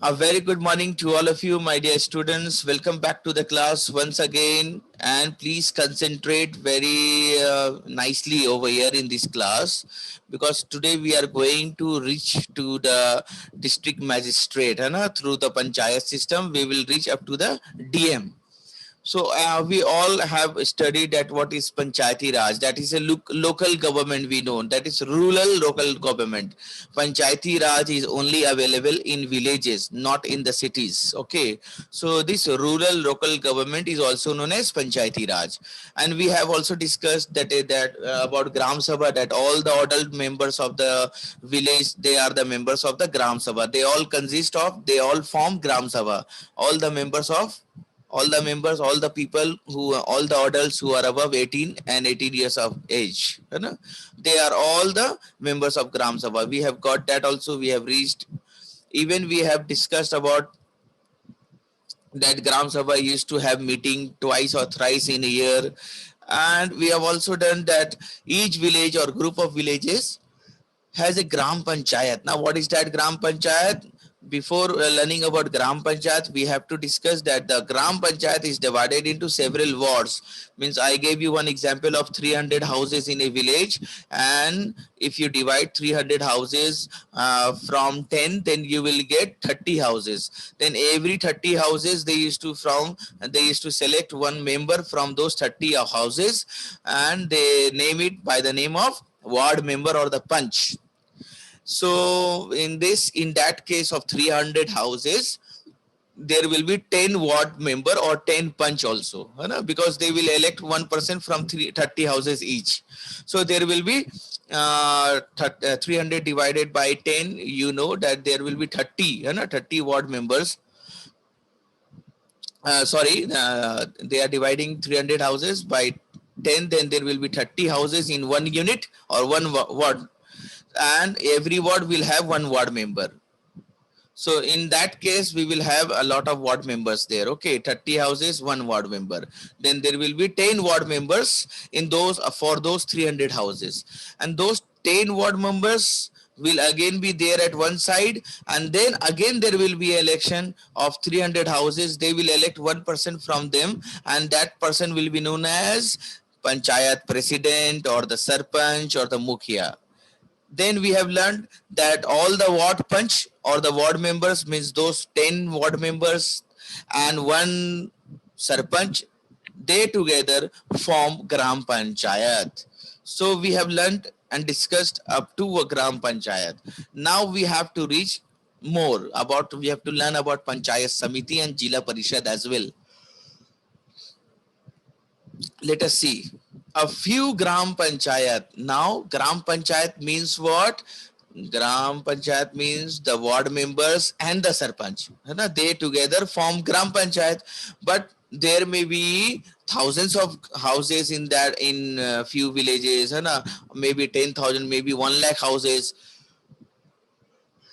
A very good morning to all of you, my dear students. Welcome back to the class once again. And please concentrate very nicely over here in this class because today we are going to reach to the district magistrate. Through the panchayat system, we will reach up to the DM. So we all have studied that what is Panchayati Raj. That is a local government we know. That is rural local government. Panchayati Raj is only available in villages, not in the cities. Okay. So this rural local government is also known as Panchayati Raj. And we have also discussed that about Gram Sabha, that all the adult members of the village, they are the members of the Gram Sabha. They all form Gram Sabha. All the members of all the people all the adults who are above 18 and 18 years of age, they are all the members of Gram Sabha. We have got that also. We have reached, even we have discussed about that Gram Sabha used to have meeting twice or thrice in a year. And we have also done that each village or group of villages has a Gram Panchayat. Now, what is that Gram Panchayat? Before learning about Gram Panchayat, we have to discuss that the Gram Panchayat is divided into several wards. Means I gave you one example of 300 houses in a village, and if you divide 300 houses from 10, then you will get 30 houses. Then every 30 houses they used to select one member from those 30 houses, and they name it by the name of ward member or the punch. So in that case of 300 houses, there will be 10 ward member or 10 punch also, because they will elect one person from 30 houses each. So there will be 300 divided by 10, you know that there will be 30 ward members. They are dividing 300 houses by 10, then there will be 30 houses in one unit or one ward, and every ward will have one ward member. So in that case, we will have a lot of ward members there. Okay, 30 houses, one ward member. Then there will be 10 ward members in those for those 300 houses, and those 10 ward members will again be there at one side, and then again there will be election of 300 houses. They will elect one person from them, and that person will be known as Panchayat President or the Sarpanch or the Mukhya. Then we have learned that all the ward punch or the ward members, means those 10 ward members and one sarpanch, they together form Gram Panchayat. So we have learned and discussed up to a Gram Panchayat. Now we have to reach more about, we have to learn about Panchayat Samiti and Jila Parishad as well. Let us see a few Gram Panchayat. Now, Gram Panchayat means what? Gram Panchayat means the ward members and the Sarpanch. They together form Gram Panchayat. But there may be thousands of houses in that, in few villages, maybe 10,000, maybe 1 lakh houses.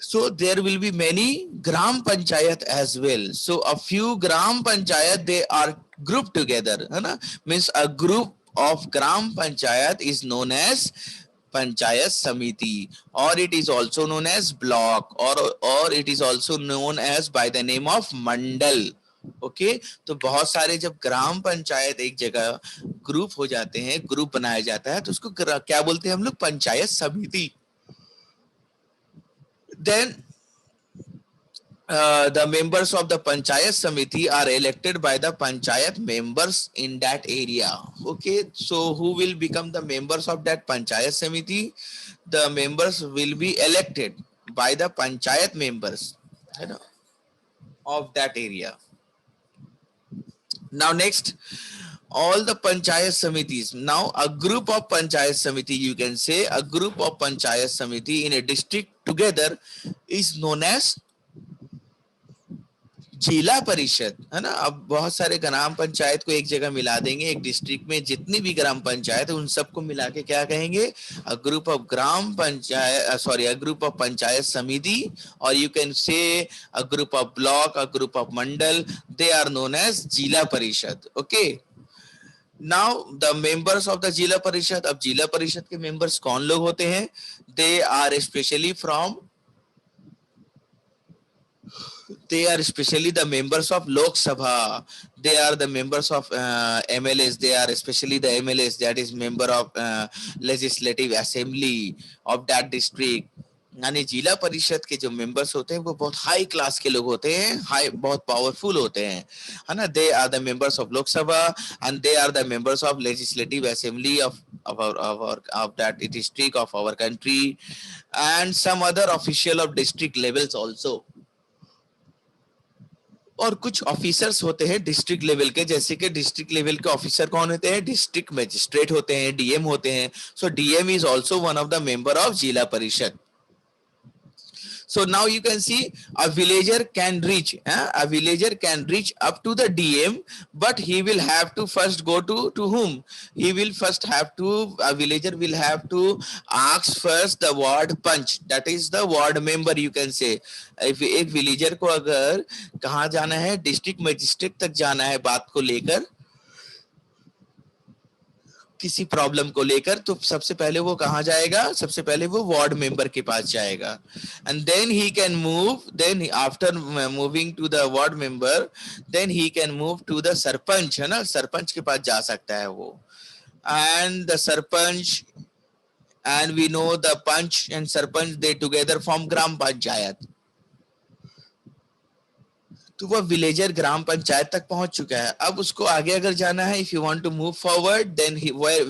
So there will be many Gram Panchayat as well. So a few Gram Panchayat, they are grouped together. Means a group of Gram Panchayat is known as Panchayat Samiti, or it is also known as block, or it is also known as by the name of Mandal. Okay तो बहुत सारे जब ग्राम पंचायत एक जगह group हो जाते हैं, group बनाया जाता है, तो उसको क्या बोलते हैं हम लोग? पंचायत समिति. Then the members of the Panchayat Samiti are elected by the Panchayat members in that area. Okay, so who will become the members of that Panchayat Samiti? The members will be elected by the Panchayat members, of that area. Now next, all the Panchayat Samitis. Now a group of Panchayat Samiti, you can say a group of Panchayat Samiti in a district together is known as जिला परिषद, है ना. अब बहुत सारे ग्राम पंचायत को एक जगह मिला देंगे, एक डिस्ट्रिक्ट में जितनी भी ग्राम पंचायत है उन सबको मिला के क्या कहेंगे? A group of gram panchayat, sorry, a group of panchayat samiti, और you can say a group of block, a group of mandal, they are known as zila parishad. Okay, now the members of the zila parishad. अब जिला परिषद के मेंबर्स कौन लोग होते हैं? They are specially from They are especially the members of Lok Sabha. They are the members of MLAs. They are especially the MLAs, that is member of legislative assembly of that district. यानी जिला परिषद के जो members होते हैं वो बहुत high class के लोग होते हैं, हाई बहुत पावरफुल होते हैं, है ना. They are the members of Lok Sabha and they are the members of legislative assembly of that district of our country, and some other official of district levels also. और कुछ ऑफिसर्स होते हैं डिस्ट्रिक्ट लेवल के, जैसे कि डिस्ट्रिक्ट लेवल के officer कौन होते हैं, डिस्ट्रिक्ट मजिस्ट्रेट होते हैं, डीएम होते हैं. So DM is also one of the member of zila parishad. So now you can see a villager can reach up to the DM, but he will have to first go to whom? He will first have to, a villager will have to ask first the ward punch, that is the ward member you can say. If एक villager को अगर कहाँ जाना है, district magistrate तक जाना है बात को लेकर, किसी प्रॉब्लम को लेकर, तो सबसे पहले वो कहाँ जाएगा, सबसे पहले वो वार्ड मेंबर के पास जाएगा. And then he can move, then after moving to the ward member, then he can move to the sarpanch, है ना, सरपंच के पास जा सकता है वो. And the sarpanch, and we know the panch and sarpanch, they together form gram panchayat. तो वह विलेजर ग्राम पंचायत तक पहुंच चुका है. अब उसको आगे अगर जाना है, if you want to move forward, then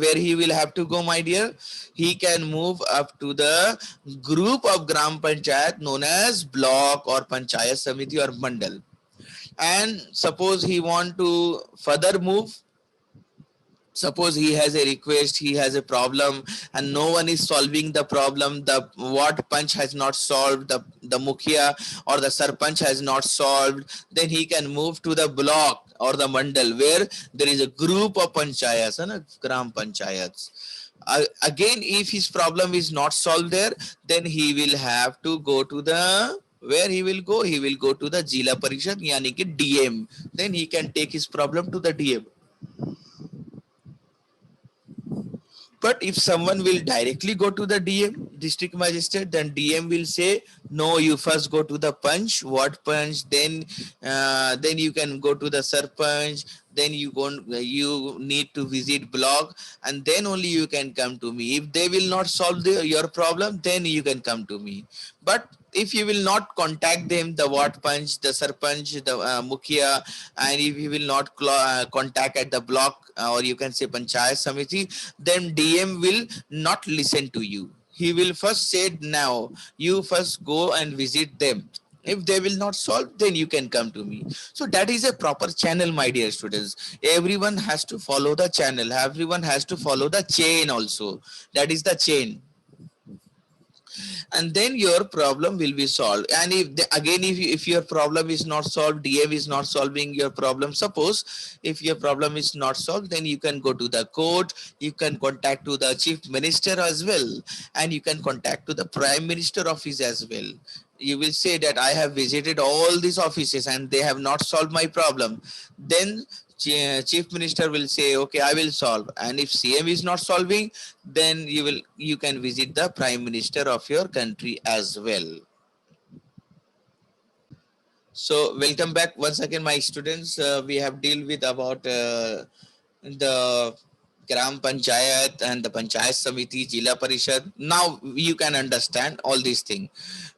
where he will have to go, my dear, he can move up to the group of gram panchayat known as block or panchayat samiti or mandal. And suppose he want to further move, suppose he has a request, he has a problem and no one is solving the problem, the ward punch has not solved, the mukhia or the sarpanch has not solved, then he can move to the block or the mandal where there is a group of panchayats and gram panchayats. Again, if his problem is not solved there, then he will have to go to the, where he will go to the Jila Parishad, yani ki DM. Then he can take his problem to the DM. But if someone will directly go to the DM, district magistrate, then DM will say, no, you first go to the punch, ward punch, then you can go to the sarpanch, then you need to visit block, and then only you can come to me. If they will not solve your problem, then you can come to me. But if you will not contact them, the ward punch, the sarpanch, the mukhia, and if you will not contact at the block, or you can say panchayat samiti, then DM will not listen to you. He will first say, now you first go and visit them. If they will not solve, then you can come to me. So that is a proper channel, my dear students. Everyone has to follow the channel. Everyone has to follow the chain also. That is the chain. And then your problem will be solved. And if your problem is not solved, DM is not solving your problem, suppose if your problem is not solved, then you can go to the court, you can contact to the chief minister as well, and you can contact to the prime minister office as well. You will say that I have visited all these offices and they have not solved my problem. Then chief minister will say, okay, I will solve. And if CM is not solving, then you can visit the prime minister of your country as well. So welcome back once again, my students. We have dealt with about the Gram Panchayat and the Panchayat Samiti, Jila Parishad. Now you can understand all these things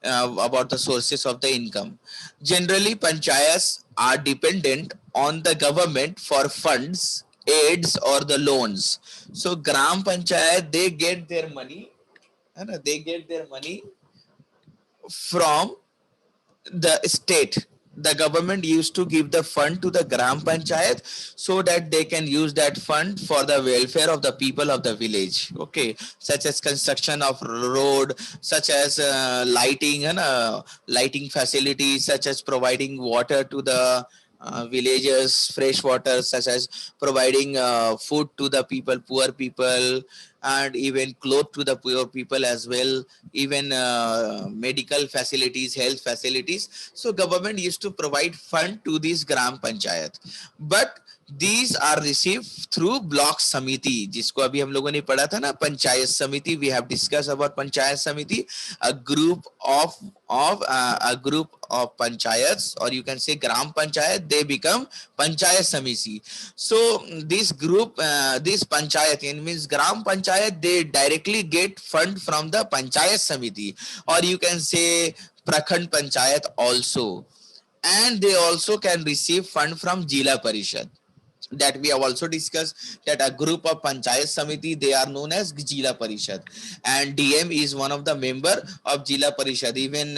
about the sources of the income. Generally, panchayats are dependent on the government for funds, aids, or the loans. So Gram Panchayat, they get their money from the state. The government used to give the fund to the Gram Panchayat so that they can use that fund for the welfare of the people of the village. Okay, such as construction of road, such as lighting and lighting facilities, such as providing water to the villagers, fresh water, such as providing food to the people, poor people, and even clothes to the poor people as well, even medical facilities, health facilities. So government used to provide fund to these gram panchayat, but these are received through block samiti, जिसको अभी हम लोगों ने पढ़ा था ना, पंचायत समिति. We have discussed about panchayat samiti, a group of panchayats, or you can say gram panchayat, they become panchayat samiti. So this group, this panchayat, it means gram panchayat, they directly get fund from the panchayat samiti, or you can say prakhand panchayat also, and they also can receive fund from Jila Parishad. That we have also discussed, that a group of panchayat samiti, they are known as Jila Parishad, and DM is one of the member of Jila Parishad. Even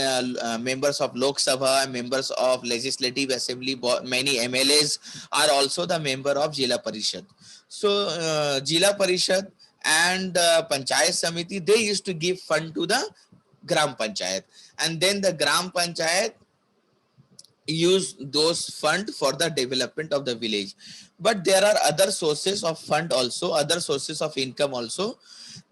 members of Lok Sabha, members of Legislative Assembly, many MLAs are also the member of Jila Parishad. So Jila Parishad and panchayat samiti, they used to give fund to the gram panchayat, and then the gram panchayat use those fund for the development of the village. But there are other sources of fund also, other sources of income also,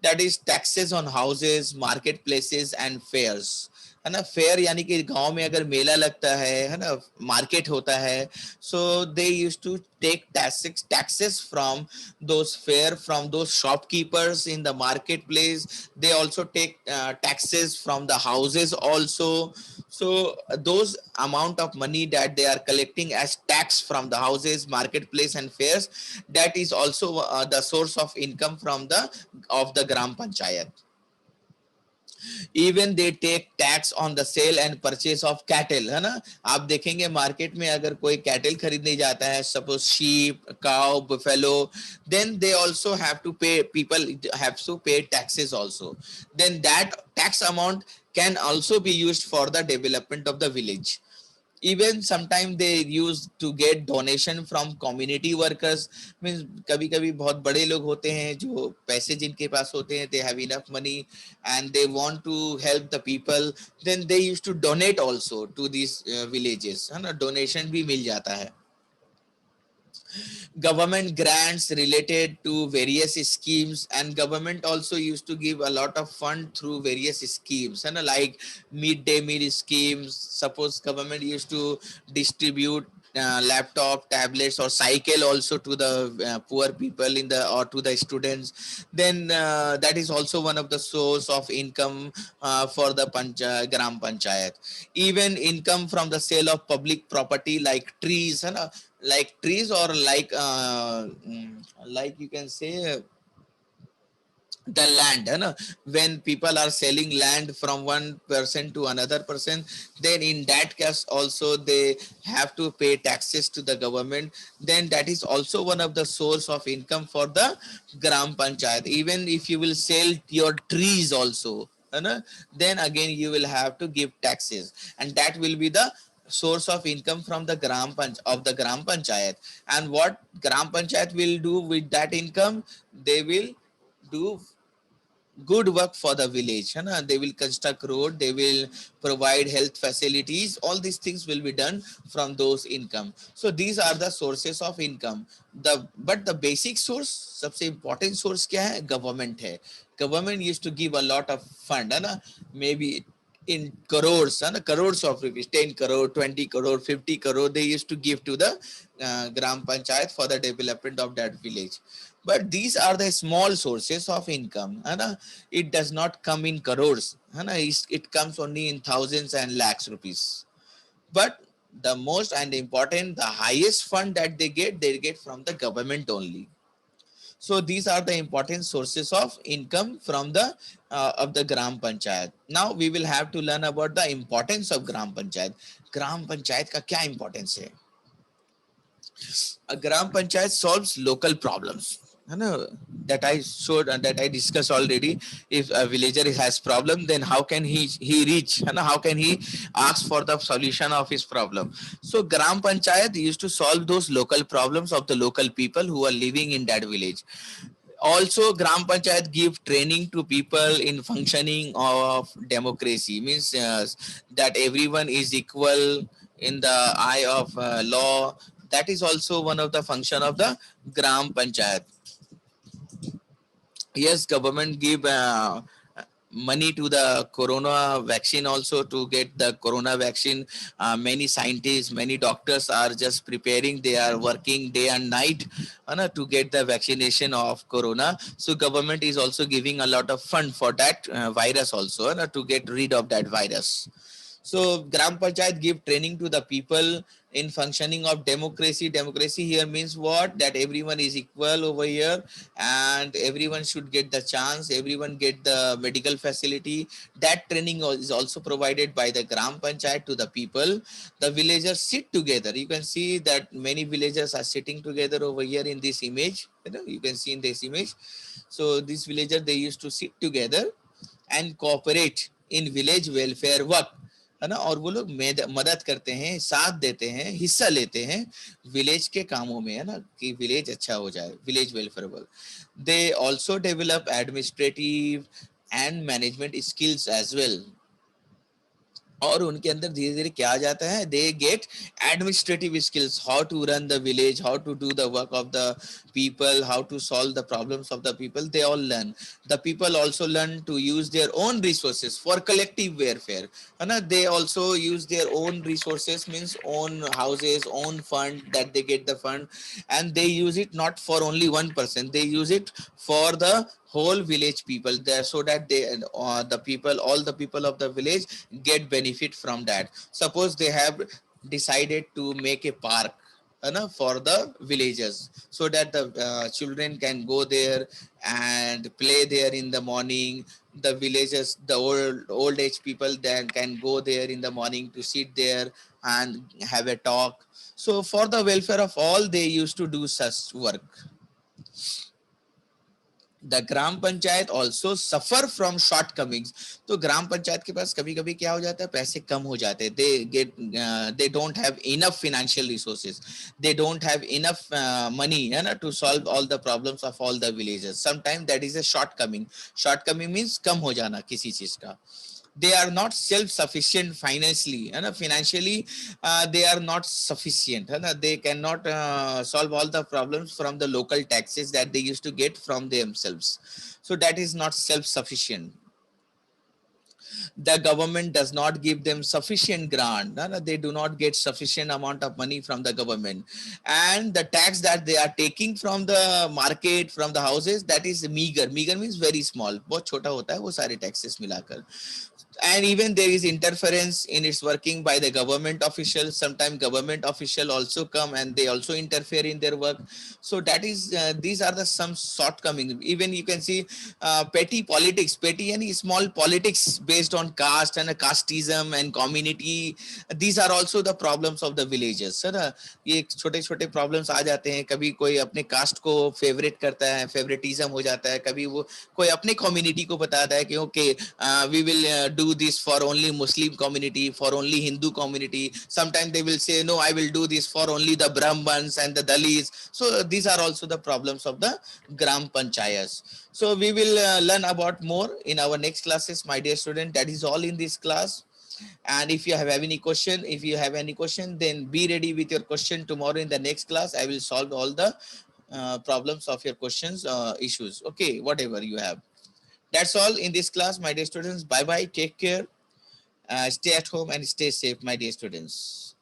that is taxes on houses, marketplaces and fairs, है ना. Fair यानी कि गांव में अगर मेला लगता है ना, मार्केट होता है, so they used to take taxes from those fair, from those shopkeepers in the marketplace. They also take taxes from the houses also. So those amount of money that they are collecting as tax from the houses, marketplace and fairs, that is also the source of income from the gram panchayat. Even they take tax on the sale and purchase of cattle, है ना. आप देखेंगे market में अगर कोई cattle खरीदने जाता है, suppose sheep, cow, buffalo, then they also have to pay, people have to pay taxes also. Then that tax amount can also be used for the development of the village. Even sometimes they use to get donation from community workers. Means कभी कभी बहुत बड़े लोग होते हैं जो पैसे जिनके पास होते हैं, they have enough money and they want to help the people, then they used to donate also to these villages, है ना. डोनेशन भी मिल जाता है. Government grants related to various schemes, and government also used to give a lot of fund through various schemes, and like midday meal schemes. Suppose government used to distribute laptop, tablets or cycle also to the poor people in the, or to the students, then that is also one of the source of income for the gram panchayat. Even income from the sale of public property like trees, like trees, or like you can say the land, है ना. When people are selling land from one person to another person, then in that case also they have to pay taxes to the government. Then that is also one of the source of income for the gram panchayat. Even if you will sell your trees also, है ना, then again you will have to give taxes, and that will be the source of income from the gram panchayat. And what gram panchayat will do with that income, they will do good work for the village, है ना. They will construct road, they will provide health facilities, all these things will be done from those income. So these are the sources of income. But the basic source, सबसे important source क्या है? Government है. Government used to give a lot of fund, है ना, maybe in crores, crores of rupees, 10 crore, 20 crore, 50 crore, they used to give to the gram panchayat for the development of that village. But these are the small sources of income, it does not come in crores, it comes only in thousands and lakhs rupees. But the most and important, the highest fund that they get from the government only. So these are the important sources of income from the gram panchayat. Now we will have to learn about the importance of gram panchayat. Gram panchayat का क्या importance है? A gram panchayat solves local problems. That I showed and that I discussed already. If a villager has problem, then how can he reach? How can he ask for the solution of his problem? So gram panchayat used to solve those local problems of the local people who are living in that village. Also, gram panchayat give training to people in functioning of democracy. Means that everyone is equal in the eye of law. That is also one of the function of the gram panchayat. Yes, government give money to the corona vaccine also to get the corona vaccine. Many scientists, many doctors are just preparing, they are working day and night to get the vaccination of corona. So government is also giving a lot of fund for that virus also, to get rid of that virus. So Gram Panchayat give training to the people in functioning of democracy. Democracy here means what? That everyone is equal over here and everyone should get the chance, everyone get the medical facility. That training is also provided by the Gram Panchayat to the people. The villagers sit together. You can see that many villagers are sitting together over here in this image. You can see in this image. So these villagers, they used to sit together and cooperate in village welfare work, है ना. और वो लोग मदद करते हैं, साथ देते हैं, हिस्सा लेते हैं विलेज के कामों में, है ना, कि विलेज अच्छा हो जाए, village welfare work. They also develop administrative and management skills as well. और उनके अंदर धीरे धीरे क्या आ जाता है, they get administrative skills, how to run the village, how to do the work of the people, how to solve the problems of the people, they all learn. The people also learn to use their own resources for collective welfare, and they also use their own resources, means own houses, own fund, that they get the fund, and they use it not for only one person, they use it for the whole village people there, so that they the people, all the people of the village get benefit from that. Suppose they have decided to make a park, for the villagers, so that the children can go there and play there in the morning. The villagers, the old age people, then can go there in the morning to sit there and have a talk. So for the welfare of all, they used to do such work. The gram panchayat also suffer from shortcomings. तो ग्राम पंचायत के पास कभी कभी क्या हो जाता है, पैसे कम हो जाते हैं, they don't have enough financial resources, they don't have enough money, है ना, to solve all the problems of all the villages. Sometime that is a shortcoming. Shortcoming means कम हो जाना किसी चीज का. They are not self-sufficient financially, and financially they are not sufficient, and they cannot solve all the problems from the local taxes that they used to get from themselves. So that is not self-sufficient. The government does not give them sufficient grant. No, no, they do not get sufficient amount of money from the government, and the tax that they are taking from the market, from the houses, that is meager. Meager means very small, बहुत छोटा होता है वो सारे taxes मिलाकर. And even there is interference in its working by the government officials. Sometimes government official also come and they also interfere in their work. So that is these are the some shortcomings. Even you can see petty politics, petty and small politics based on caste and casteism and community. These are also the problems of the villages, है ना. ये छोटे छोटे problems आ जाते हैं, कभी कोई अपने कास्ट को फेवरेट करता है, फेवरेटिज्म हो जाता है, कभी वो कोई अपने कम्युनिटी को बताता है कि okay we will do this for only Muslim community, for only Hindu community. Sometimes they will say, no, I will do this for only the Brahmans and the Dalits. So these are also the problems of the Gram Panchayats. So we will learn about more in our next classes, my dear student. That is all in this class. And if you have any question, then be ready with your question tomorrow in the next class. I will solve all the problems of your questions, issues. Okay, whatever you have. That's all in this class, my dear students. Bye bye. Take care. Stay at home and stay safe, my dear students.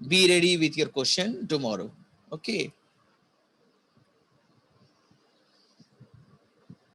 Be ready with your question tomorrow. Okay.